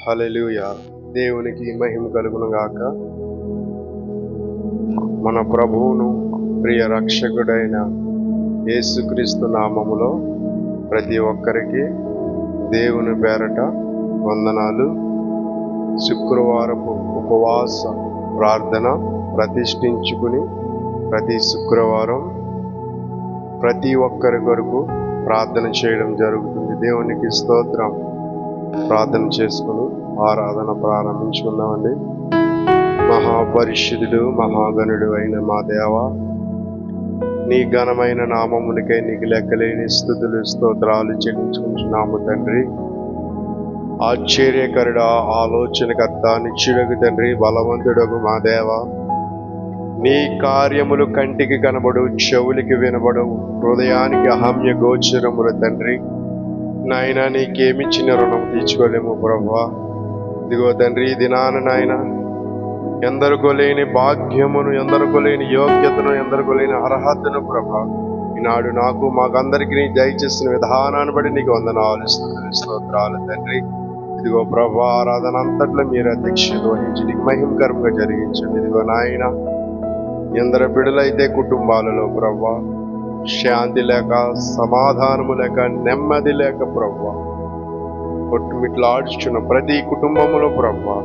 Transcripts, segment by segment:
హల్లెలూయా. దేవునికి మహిమ కలుగును గాక. మన ప్రభువును ప్రియ రక్షకుడైన యేసుక్రీస్తు నామములో ప్రతి ఒక్కరికి దేవుని పేరట వందనాలు. శుక్రవారపు ఉపవాస ప్రార్థన ప్రతిష్ఠించుకుని ప్రతి శుక్రవారం ప్రతి ఒక్కరి కొరకు ప్రార్థన చేయడం జరుగుతుంది. దేవునికి స్తోత్రం. ప్రార్థన చేసుకుని ఆరాధన ప్రారంభించుకుందామండి. మహాపరిశుద్ధుడు మహాగణుడు అయిన మా దేవ, నీ ఘనమైన నామమునికై నీకు లెక్కలేని స్తుతులు స్తోత్రాలు చెల్లించుకుంటున్నాము తండ్రి. ఆశ్చర్యకరుడా, ఆలోచనకర్త, నిత్యుడగు తండ్రి, బలవంతుడగు మా దేవ, నీ కార్యములు కంటికి కనబడు, చెవులకి వినబడవు, హృదయానికి అహమ్య గోచరములు తండ్రి. నాయన, నీకేమిచ్చిన రుణం తీర్చుకోలేము ప్రభువా. ఇదిగో తండ్రి, దినాన నాయన ఎందరికో లేని భాగ్యమును, ఎందరికో లేని యోగ్యతను, ఎందరికో లేని అర్హతను ప్రభా ఈనాడు నాకు మాకందరికీ నీ దయచేసిన విధానాన్ని బట్టి నీకు వందనాలు స్తోత్రాలు తండ్రి. ఇదిగో ప్రభా, ఆరాధన అంతట్లో మీరు అధ్యక్షత వహించి నీకు మహిమకరంగా జరిగించండి. ఇదిగో నాయన, ఎందరు బిడ్డలైతే కుటుంబాలలో ప్రభా శాంతి లేక, సమాధానము లేక, నెమ్మది లేక ప్రభా కొట్టుమిట్లాడుచున్న ప్రతి కుటుంబములో ప్రభా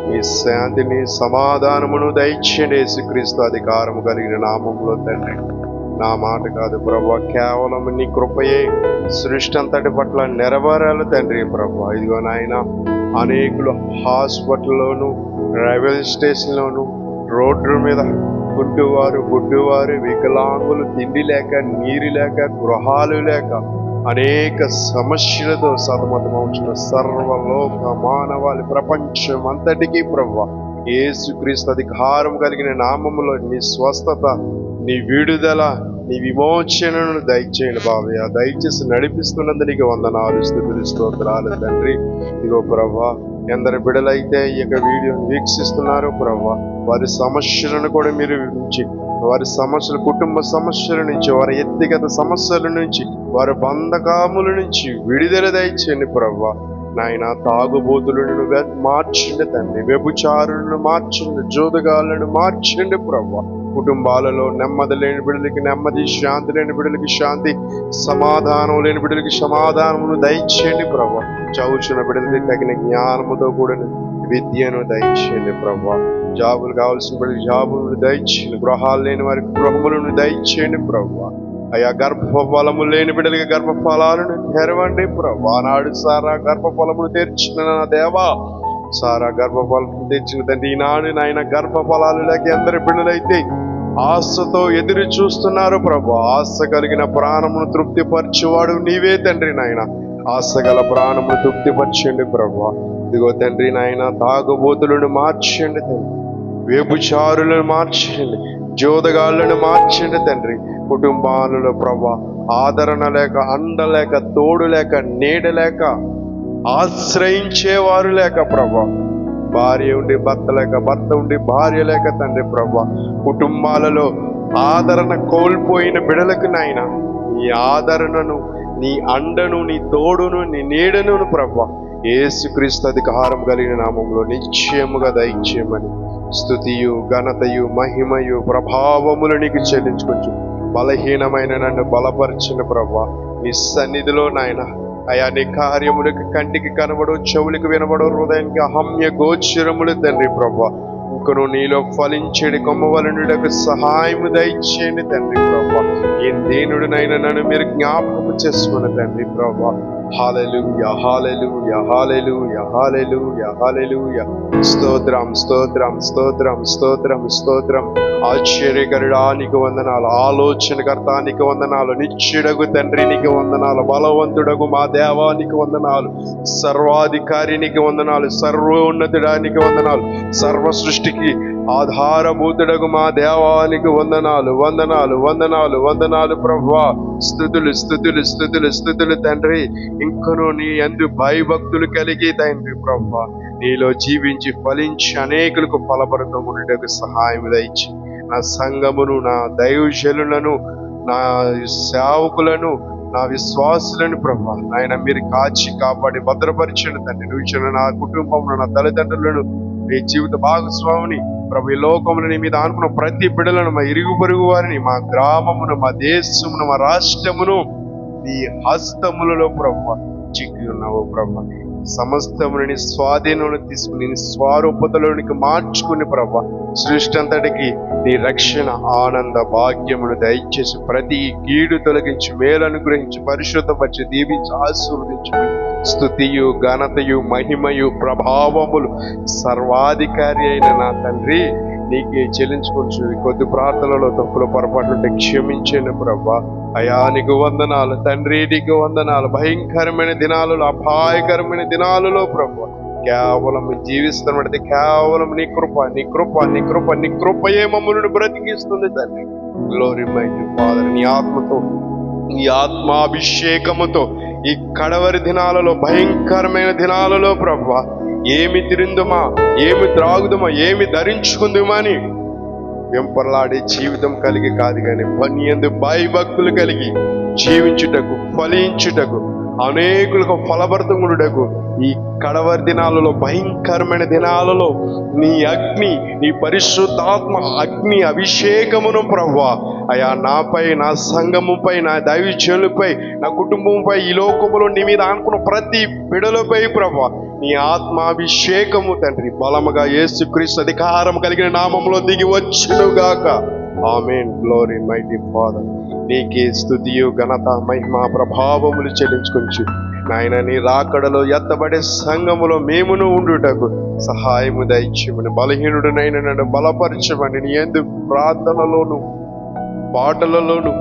మీ శాంతిని, సమాధానమును దయచేయండి. యేసుక్రీస్తు అధికారము కలిగిన నామములో తండ్రి. నా మాట కాదు ప్రభా, కేవలం నీ కృపయే సృష్టి అంతటి పట్ల నెరవేరాలి తండ్రి ప్రభా. ఇదిగో నాయన, అనేకులు హాస్పిటల్లోను, రైల్వే స్టేషన్లోను, రోడ్ల మీద గుడ్డువారు, వికలాంగులు, తిండి లేక, నీరు లేక, గృహాలు లేక, అనేక సమస్యలతో సతమతమవుతున్న సర్వలోక మానవాళి ప్రపంచం అంతటికీ ప్రభువా యేసుక్రీస్తు అధికారం కలిగిన నామములో నీ స్వస్థత, నీ విడుదల, నీ విమోచనను దయచేయండి బాబయ్య. దయచేసి నడిపిస్తున్నందుకు నీకు వందనాలు స్తుతులు స్తోత్రాలు తండ్రి. ఇదిగో ప్రభా, ఎందరు బిడ్డలైతే ఈ యొక్క వీడియోని వీక్షిస్తున్నారు ప్రభా, వారి సమస్యలను కూడా మీరు నుంచి, వారి సమస్యలు, కుటుంబ సమస్యల నుంచి, వారి వ్యక్తిగత సమస్యల నుంచి, వారి బంధకాముల నుంచి విడుదల దయచేయండి ప్రభా. నాయన, తాగుబోతులను మార్చండి తండ్రి, వ్యభిచారులను మార్చండి, జోదగాళ్ళను మార్చండి ప్రభా. కుటుంబాలలో నెమ్మది లేని బిడ్డలకి నెమ్మది, శాంతి లేని బిడ్డలకి శాంతి, సమాధానం లేని బిడ్డలకి సమాధానమును దయచేయండి ప్రభా. చదువుచున్న బిడ్డలకి తగిన జ్ఞానముతో కూడిన విద్యను దయచేయండి ప్రభా. జాబులు కావాల్సిన బిడ్డలకి జాబులను దయచేయండి, గృహాలు లేని వారికి గృహములను దయచేయండి ప్రభా. అయ్యా, గర్భఫలము లేని బిడ్డలకి గర్భఫలాలను తెరవండి ప్రభా. నాడు సారా గర్భఫలమును తెరిచిన నా దేవా, సారా గర్భఫలం తెచ్చిన తండ్రి, ఈనాడు నాయన గర్భఫలాలు లేక ఎందరి బిడ్డలైతే ఆశతో ఎదురు చూస్తున్నారు ప్రభా. ఆశ కలిగిన ప్రాణమును తృప్తిపరచువాడు నీవే తండ్రి. నాయన, ఆశ గల ప్రాణమును తృప్తిపరచండి ప్రభా. ఇదిగో తండ్రి నాయన, తాగుబోతులను మార్చండి తండ్రి, వ్యభిచారులను మార్చండి, జోదగాళ్ళను మార్చండి తండ్రి. కుటుంబాలలో ప్రభా ఆదరణ లేక, అండ లేక, తోడు లేక, నీడ లేక, ఆశ్రయించేవారు లేక ప్రభా, భార్య ఉండి భర్త లేక, భర్త ఉండి భార్య లేక తండ్రి ప్రభా, కుటుంబాలలో ఆదరణ కోల్పోయిన బిడలకు నాయన నీ ఆదరణను, నీ అండను, నీ తోడును, నీ నీడను ప్రభా యేసుక్రీస్తు అధికారం కలిగిన నామంలో నిశ్చయముగా దయచేయమని స్తుతియు, ఘనతయు, మహిమయు, ప్రభావములు నీకు చెల్లించుకొచ్చు. బలహీనమైన నన్ను బలపరిచిన ప్రభా నీ సన్నిధిలో నాయన, అయా నీ కార్యములకు కంటికి కనబడు, చెవులకు వినబడు, హృదయానికి అహమ్య గోచరములు తండ్రి ప్రభా. ఇంకను నీలో ఫలించేది కొమ్మవలనుడకు సహాయము దయచేయండి తండ్రి ప్రభా. ఈ దేనుడినైనా నన్ను మీరు జ్ఞాపకము చేసుకున్న తండ్రి ప్రభా. హల్లెలూయా, హల్లెలూయా, హల్లెలూయా, హల్లెలూయా, హల్లెలూయా. స్తోత్రం, స్తోత్రం, స్తోత్రం, స్తోత్రం, స్తోత్రం. ఆశ్చర్యకరుడా నీకు వందనాలు, ఆలోచనకర్త నీకు వందనాలు, నిత్యుడగు తండ్రి నీకు వందనాలు, బలవంతుడగు మా దేవా నీకు వందనాలు, సర్వాధికారి నీకు వందనాలు, సర్వోన్నతుడా నీకు వందనాలు, సర్వ సృష్టికి ఆధారభూతుడగు మా దేవానికి వందనాలు, వందనాలు, వందనాలు, వందనాలు ప్రభువా. స్తుతులు, స్తుతులు, స్తుతులు, స్తుతులు తండ్రి. ఇంకను నీ యందు భయభక్తులు కలిగి తండ్రి ప్రభువా నీలో జీవించి ఫలించి అనేకులకు ఫలభరితమునకు సహాయం దయచి నా సంఘమును, నా దైవజనులను, నా సేవకులను, నా విశ్వాసులను ప్రభా నాయన మీరు కాచి కాపాడి భద్రపరిచండి తండ్రి. నువ్వు ఇచ్చిన నా కుటుంబంలో నా తల్లిదండ్రులను నీ జీవిత భాగస్వామిని ప్రభు ఈ లోకమును నీ మీద ఆనుకున్న ప్రతి బిడ్డలను మా ఇరుగు పొరుగు వారిని మా గ్రామమును మా దేశమును మా రాష్ట్రమును నీ హస్తములలో ప్రభు చిక్కి ఉన్నావు ప్రభు. సమస్తముని నీ స్వాధీనంలో తీసుకుని నీ స్వరూపతలోనికి మార్చుకుని ప్రభు సృష్టి అంతటికి నీ రక్షణ ఆనంద భాగ్యమును దయచేసి ప్రతి కీడు తొలగించి మేలు అనుగ్రహించి పరిశుద్ధపరిచి దీవించి ఆశీర్వదించమని స్తుతియు ఘనతయు మహిమయు ప్రభావములు సర్వాధికారి అయిన నా తండ్రి నీకే చెల్లించుకొచ్చు. కొద్ది ప్రార్థనలో తప్పుల పొరపాటు క్షమించండి ప్రభా. అయా నీకు వందనాలు తండ్రి, నీకు వందనాలు. భయంకరమైన దినాలలో అపాయకరమైన దినాలలో ప్రభు కేవలం జీవిస్తున్నది కేవలం నీ కృప నీ కృప నీ కృప నీ కృపయే మమ్మల్ని బ్రతికిస్తుంది తండ్రి. గ్లోరీ మైటీ ఫాదర్, నీ ఆత్మతో నీ ఆత్మాభిషేకముతో ఈ కడవరి దినాలలో భయంకరమైన దినాలలో ప్రభు ఏమి తిరిందుమా ఏమి త్రాగుదమా ఏమి ధరించుకుందుమా అని వెంపర్లాడే జీవితం కలిగి కాదు కానీ పని యందు భయభక్తులు కలిగి జీవించుటకు ఫలించుటకు అనేకులకు ఫలభరితముడకు ఈ కడవరి దినాలలో భయంకరమైన దినాలలో నీ అగ్ని నీ పరిశుద్ధాత్మ అగ్ని అభిషేకమును ప్రభువా అయా నాపై నా సంఘముపై నా దైవజనులపై నా కుటుంబంపై ఈ లోకములో నీ మీద అనుకున్న ప్రతి బిడలపై ప్రభువా నీ ఆత్మాభిషేకము తండ్రి బలముగా యేసుక్రీస్తు అధికారం కలిగిన నామములో దిగి వచ్చునుగాక. ఆమేన్. గ్లోరీ మైటీ ఫాదర్, నీకే స్తుతియు ఘనత మహిమ ప్రభావములు చెల్లించుకొంచు నాయన. నీ రాకడలో ఎత్తబడే సంఘములో మేమును ఉండుటకు సహాయము దయచేయమని, బలహీనుడునైన నన్ను బలపరచమని, నీ యందు ప్రార్థనలోను పాటలలోను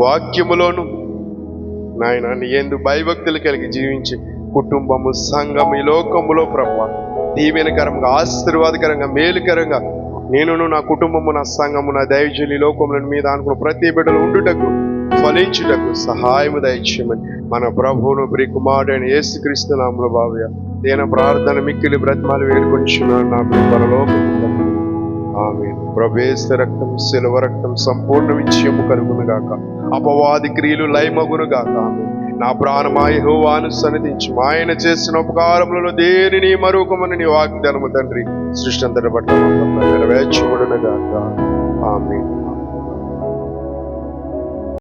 వాక్యములోను నాయన నీ యందు భయభక్తులు కలిగి జీవించి కుటుంబము సంఘము ఈ లోకములో ప్రభు దీవెనకరంగా ఆశీర్వాదకరంగా మేలుకరంగా నేనును నా కుటుంబము నా సంఘము నా దైవజనులు ఈ లోకములను మీద అనుకున్న ప్రతి బిడ్డలు ఉండుటకు ఫలించుటకు సహాయము దయచేయమని మన ప్రభువును ప్రియకుమారుడైన యేసుక్రీస్తు నామములో భావ్య దేన ప్రార్థన మిక్కిలి బ్రతిమాలు వేడుకొనిచున్నాను నా పరలోకము. ఆమేన్. ప్రభేశ రక్తం శిలువ రక్తం సంపూర్ణ విజయము కలుగునుగాక, అపవాది క్రియలు లయమగునుగాక. నా ప్రాణమా యెహోవాను సన్నిధించు, ఆయన చేసిన ఉపకారములలో దేనిని మరొకమని నీ వాగ్దానము తండ్రి సృష్టి అంతటి పట్ల నెరవేర్చబడునుగాక. ఆమేన్.